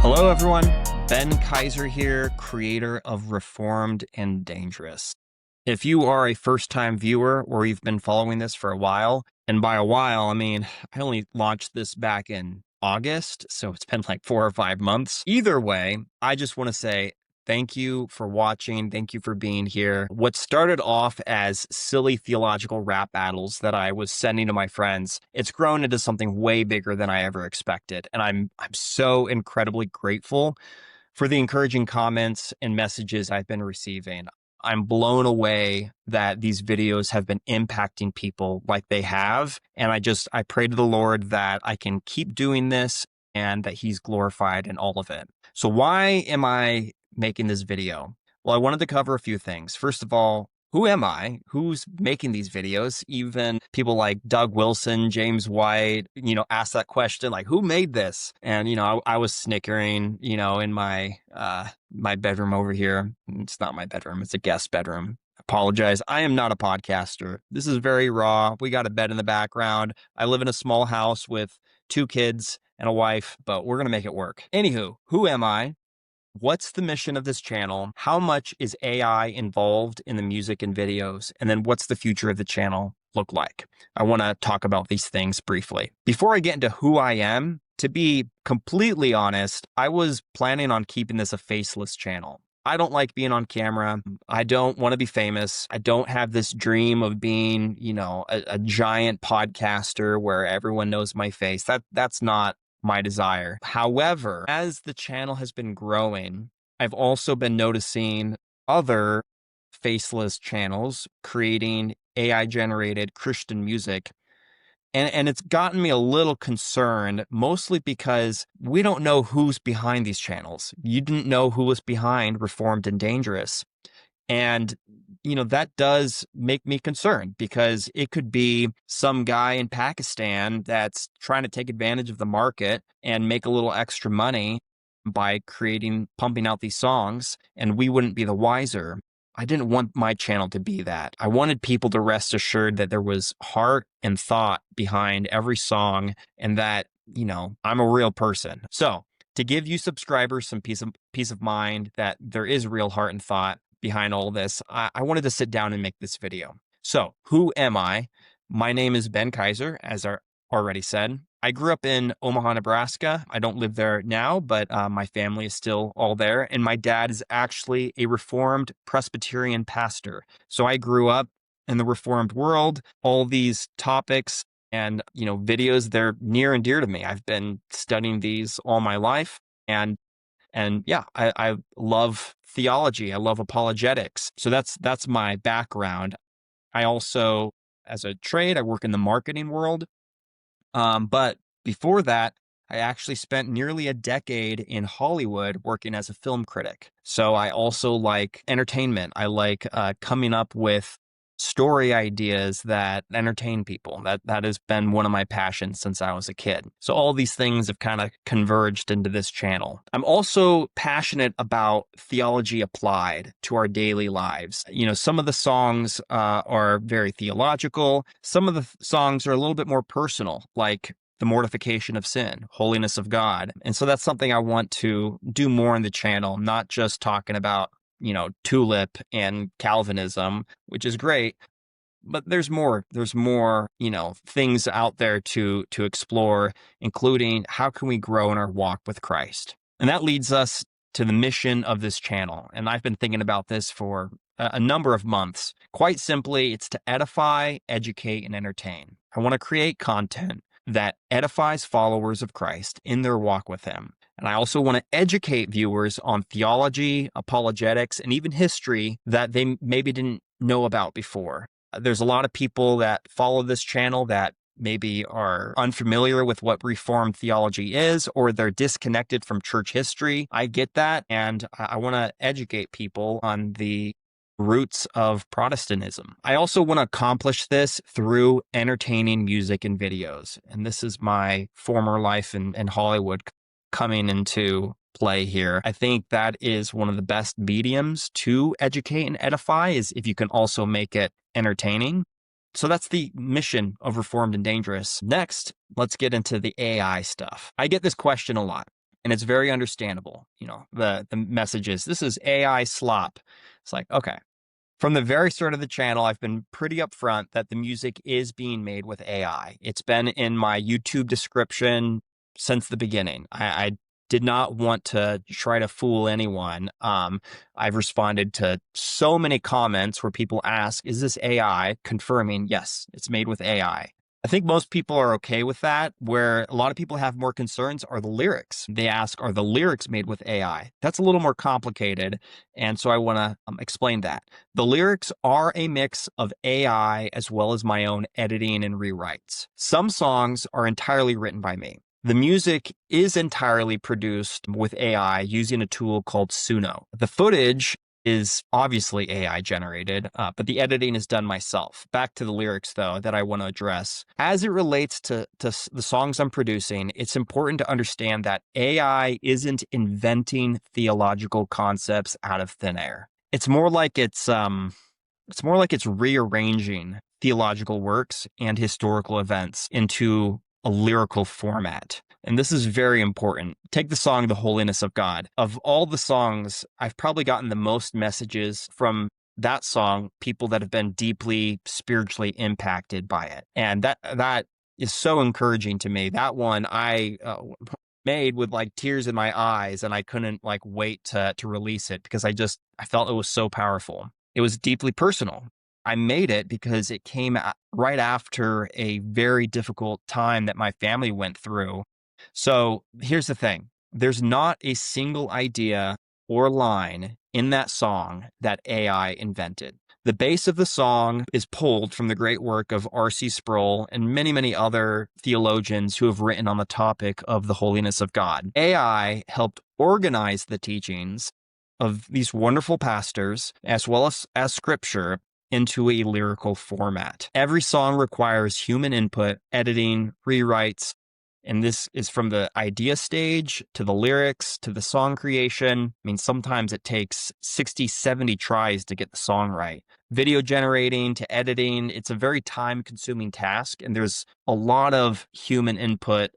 Hello, everyone. Ben Kaiser here, creator of Reformed and Dangerous. If you are a first-time viewer or you've been following this for a while, and by a while, I mean, I only launched this back in August, so it's been like 4 or 5 months. Either way, I just want to say thank you for watching. Thank you for being here. What started off as silly theological rap battles that I was sending to my friends, it's grown into something way bigger than I ever expected. And I'm so incredibly grateful for the encouraging comments and messages I've been receiving. I'm blown away that these videos have been impacting people like they have. And I pray to the Lord that I can keep doing this and that he's glorified in all of it. So why am I making this video? Well, I wanted to cover a few things. First of all, who am I? Who's making these videos? Even people like Doug Wilson, James White, ask that question, like, who made this? And, I was snickering, in my my bedroom over here. It's not my bedroom. It's a guest bedroom. Apologize. I am not a podcaster. This is very raw. We got a bed in the background. I live in a small house with 2 kids and a wife, but we're going to make it work. Anywho, who am I? What's the mission of this channel? How much is AI involved in the music and videos? And then what's the future of the channel look like? I want to talk about these things briefly. Before I get into who I am, to be completely honest, I was planning on keeping this a faceless channel. I don't like being on camera. I don't want to be famous. I don't have this dream of being, a giant podcaster where everyone knows my face. That's not my desire. However, as the channel has been growing, I've also been noticing other faceless channels creating AI generated Christian music. And it's gotten me a little concerned, mostly because we don't know who's behind these channels. You didn't know who was behind Reformed and Dangerous. And, that does make me concerned because it could be some guy in Pakistan that's trying to take advantage of the market and make a little extra money by pumping out these songs, and we wouldn't be the wiser. I didn't want my channel to be that. I wanted people to rest assured that there was heart and thought behind every song and that, I'm a real person. So to give you subscribers some peace of mind that there is real heart and thought behind all this, I wanted to sit down and make this video. So who am I? My name is Ben Kaiser, as I already said. I grew up in Omaha, Nebraska. I don't live there now, but my family is still all there. And my dad is actually a Reformed Presbyterian pastor. So I grew up in the Reformed world. All these topics and, videos, they're near and dear to me. I've been studying these all my life. And yeah, I love theology. I love apologetics. So that's my background. I also, as a trade, I work in the marketing world. But before that, I actually spent nearly a decade in Hollywood working as a film critic. So I also like entertainment. I like coming up with story ideas that entertain people. That has been one of my passions since I was a kid. So all these things have kind of converged into this channel. I'm also passionate about theology applied to our daily lives. Some of the songs are very theological. Some of the songs are a little bit more personal, like the mortification of sin, holiness of God. And so that's something I want to do more in the channel, not just talking about Tulip and Calvinism, which is great, but there's more, things out there to explore, including how can we grow in our walk with Christ? And that leads us to the mission of this channel. And I've been thinking about this for a number of months. Quite simply, it's to edify, educate, and entertain. I want to create content that edifies followers of Christ in their walk with him. And I also want to educate viewers on theology, apologetics, and even history that they maybe didn't know about before. There's a lot of people that follow this channel that maybe are unfamiliar with what Reformed theology is, or they're disconnected from church history. I get that, and I want to educate people on the roots of Protestantism. I also want to accomplish this through entertaining music and videos. And this is my former life in Hollywood coming into play here. I think that is one of the best mediums to educate and edify, is if you can also make it entertaining. So that's the mission of Reformed and Dangerous. Next, let's get into the AI stuff. I get this question a lot. and it's very understandable. The message is, this is AI slop. It's like, okay. From the very start of the channel, I've been pretty upfront that the music is being made with AI. It's been in my YouTube description since the beginning. I did not want to try to fool anyone. I've responded to so many comments where people ask, is this AI? Confirming, yes, it's made with AI. I think most people are okay with that. Where a lot of people have more concerns are the lyrics. They ask, are the lyrics made with AI? That's a little more complicated. And so I want to explain that. The lyrics are a mix of AI as well as my own editing and rewrites. Some songs are entirely written by me. The music is entirely produced with AI using a tool called Suno. The footage is obviously AI generated, but the editing is done myself. Back to the lyrics, though, that I want to address. As it relates to the songs I'm producing, it's important to understand that AI isn't inventing theological concepts out of thin air. It's more like it's rearranging theological works and historical events into a lyrical format. And this is very important. Take the song, The Holiness of God. Of all the songs, I've probably gotten the most messages from that song, people that have been deeply spiritually impacted by it. And that is so encouraging to me. That one I made with like tears in my eyes, and I couldn't like wait to release it because I felt it was so powerful. It was deeply personal. I made it because it came right after a very difficult time that my family went through. So here's the thing. There's not a single idea or line in that song that AI invented. The base of the song is pulled from the great work of R.C. Sproul and many, many other theologians who have written on the topic of the holiness of God. AI helped organize the teachings of these wonderful pastors as well as scripture into a lyrical format. Every song requires human input, editing, rewrites, and this is from the idea stage to the lyrics to the song creation. I mean, sometimes it takes 60, 70 tries to get the song right. Video generating to editing, it's a very time-consuming task, and there's a lot of human input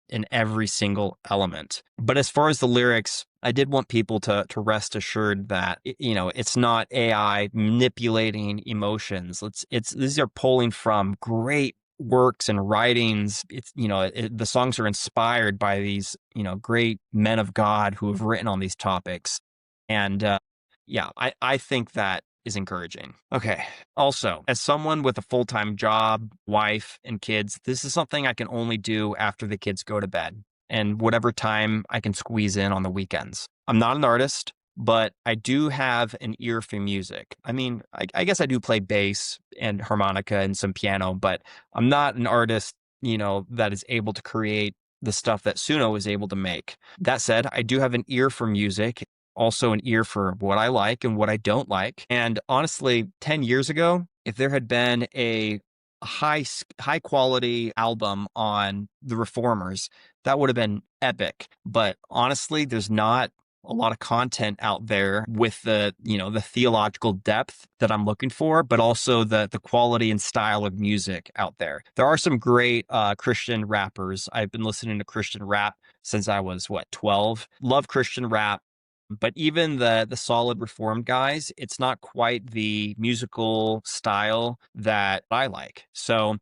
in every single element. But as far as the lyrics, I did want people to rest assured that, it's not AI manipulating emotions. These are pulling from great works and writings. The songs are inspired by these, great men of God who have written on these topics. And I think that is encouraging. Okay. Also, as someone with a full-time job, wife, and kids, this is something I can only do after the kids go to bed and whatever time I can squeeze in on the weekends. I'm not an artist, but I do have an ear for music. I mean, I guess I do play bass and harmonica and some piano, but I'm not an artist, that is able to create the stuff that Suno is able to make. That said, I do have an ear for music, also an ear for what I like and what I don't like. And honestly, 10 years ago, if there had been a high quality album on the Reformers, that would have been epic. But honestly, there's not a lot of content out there with the theological depth that I'm looking for, but also the quality and style of music out there. There are some great Christian rappers. I've been listening to Christian rap since I was 12. Love Christian rap. But even the solid Reformed guys, it's not quite the musical style that I like. So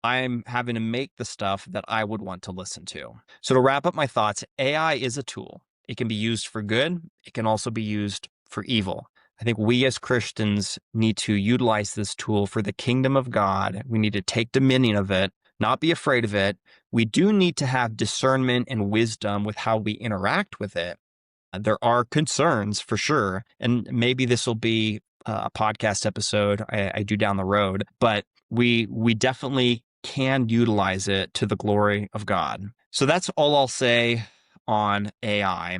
I'm having to make the stuff that I would want to listen to. So to wrap up my thoughts, AI is a tool. It can be used for good. It can also be used for evil. I think we as Christians need to utilize this tool for the kingdom of God. We need to take dominion of it, not be afraid of it. We do need to have discernment and wisdom with how we interact with it. There are concerns for sure, and maybe this will be a podcast episode I do down the road, but we definitely can utilize it to the glory of God. So that's all I'll say on AI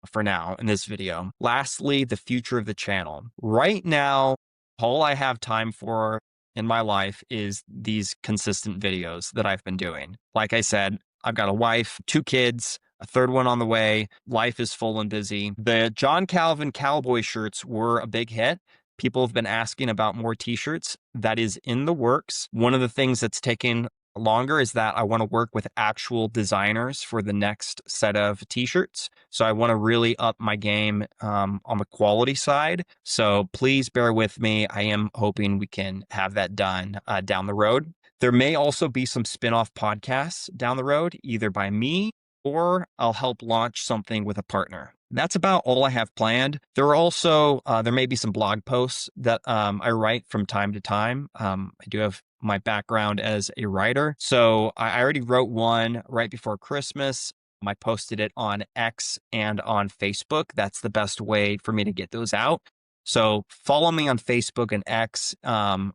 for now in this video. Lastly, the future of the channel. Right now, all I have time for in my life is these consistent videos that I've been doing. Like I said, I've got a wife, 2 kids, a third one on the way. Life is full and busy. The John Calvin cowboy shirts were a big hit. People have been asking about more t-shirts. That is in the works. One of the things that's taking longer is that I want to work with actual designers for the next set of t-shirts. So I want to really up my game on the quality side. So please bear with me. I am hoping we can have that done down the road. There may also be some spin-off podcasts down the road, either by me or I'll help launch something with a partner. That's about all I have planned. There are also, there may be some blog posts that I write from time to time. I do have my background as a writer. So I already wrote one right before Christmas. I posted it on X and on Facebook. That's the best way for me to get those out. So follow me on Facebook and X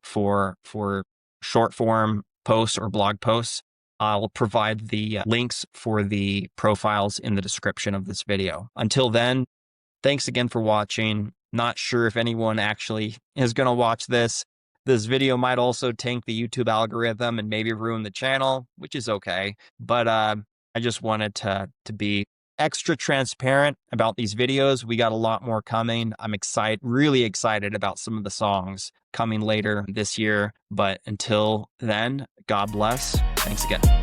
for short form posts or blog posts. I'll provide the links for the profiles in the description of this video. Until then, thanks again for watching. Not sure if anyone actually is going to watch this. This video might also tank the YouTube algorithm and maybe ruin the channel, which is okay. But I just wanted to be extra transparent about these videos. We got a lot more coming. I'm really excited about some of the songs coming later this year. But until then, God bless. Thanks again.